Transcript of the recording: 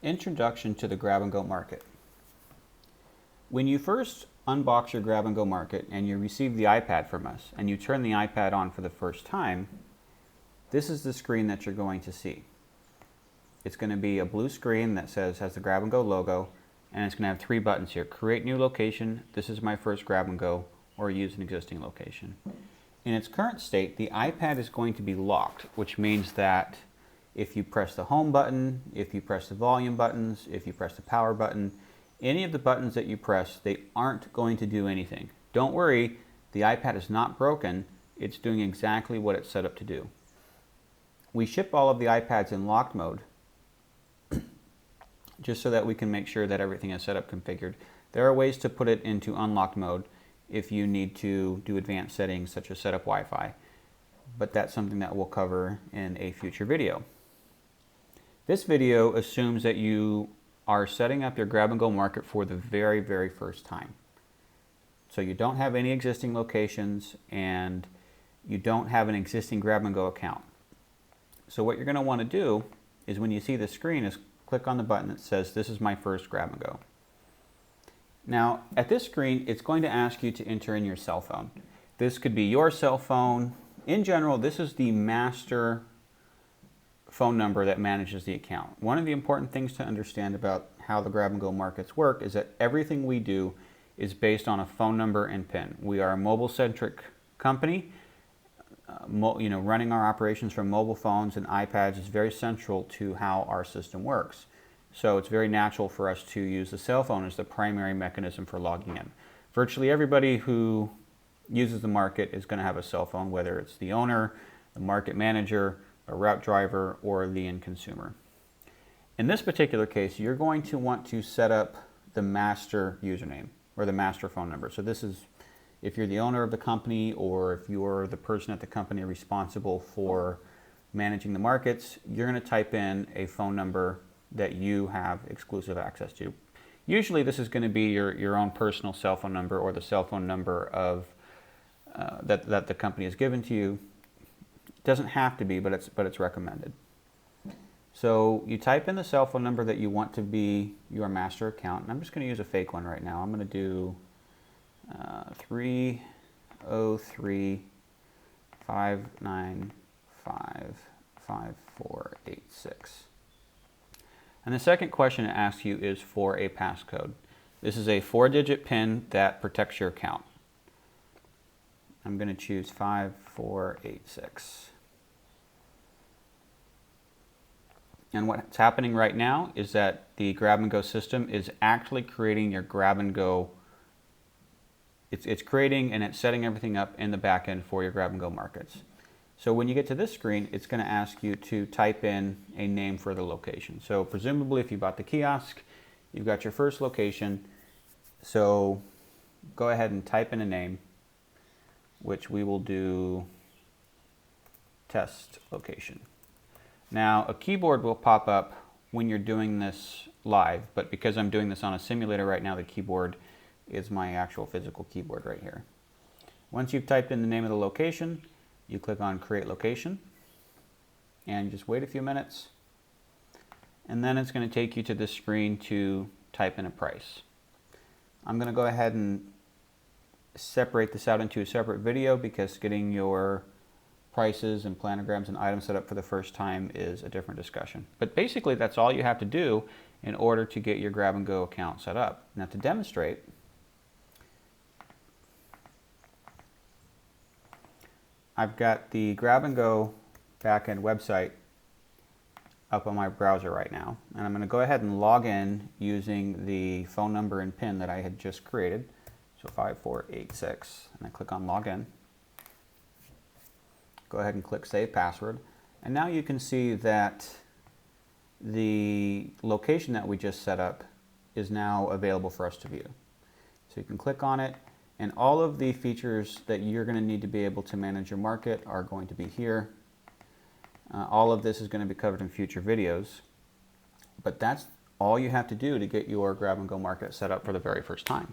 Introduction to the Grab and Go Market. When you first unbox your Grab and Go Market and you receive the iPad from us and you turn the iPad on for the first time, this is the screen that you're going to see. It's going to be a blue screen that has the Grab and Go logo, and it's going to have three buttons here: create new location, this is my first Grab and Go, or use an existing location. In its current state, the iPad is going to be locked, which means that if you press the home button, if you press the volume buttons, if you press the power button, any of the buttons that you press, they aren't going to do anything. Don't worry, the iPad is not broken. It's doing exactly what it's set up to do. We ship all of the iPads in locked mode just so that we can make sure that everything is set up configured. There are ways to put it into unlocked mode if you need to do advanced settings such as set up Wi-Fi, but that's something that we'll cover in a future video. This video assumes that you are setting up your Grab and Go Market for the very, very first time. So you don't have any existing locations and you don't have an existing Grab and Go account. So what you're going to want to do is, when you see the screen, is click on the button that says this is my first Grab and Go. Now at this screen, it's going to ask you to enter in your cell phone. This could be your cell phone. In general, this is the master phone number that manages the account. One of the important things to understand about how the Grab and Go markets work is that everything we do is based on a phone number and PIN. We are a mobile-centric company. Running our operations from mobile phones and iPads is very central to how our system works. So it's very natural for us to use the cell phone as the primary mechanism for logging in. Virtually everybody who uses the market is going to have a cell phone, whether it's the owner, the market manager, a route driver, or the end consumer. In this particular case, you're going to want to set up the master username or the master phone number. So this is if you're the owner of the company, or if you're the person at the company responsible for managing the markets, you're going to type in a phone number that you have exclusive access to. Usually this is going to be your own personal cell phone number, or the cell phone number of that the company has given to you. It doesn't have to be, but it's recommended. So you type in the cell phone number that you want to be your master account, and I'm just going to use a fake one right now. I'm going to do 303-595-5486. And the second question it asks you is for a passcode. This is a 4-digit PIN that protects your account. I'm going to choose 5486. And what's happening right now is that the Grab and Go system is actually creating your Grab and Go. It's creating and it's setting everything up in the back end for your Grab and Go markets. So when you get to this screen, it's going to ask you to type in a name for the location. So presumably if you bought the kiosk, you've got your first location. So go ahead and type in a name, which we will do test location. Now a keyboard will pop up when you're doing this live, but because I'm doing this on a simulator right now, the keyboard is my actual physical keyboard right here. Once you've typed in the name of the location, you click on create location and you just wait a few minutes, and then it's going to take you to this screen to type in a price. I'm going to go ahead and separate this out into a separate video because getting your prices and planograms and items set up for the first time is a different discussion. But basically that's all you have to do in order to get your Grab and Go account set up. Now to demonstrate, I've got the Grab and Go backend website up on my browser right now, and I'm going to go ahead and log in using the phone number and PIN that I had just created. So 5486, and I click on login. Go ahead and click save password, and now you can see that the location that we just set up is now available for us to view. So you can click on it, and all of the features that you're going to need to be able to manage your market are going to be here. All of this is going to be covered in future videos, but that's all you have to do to get your Grab and Go market set up for the very first time.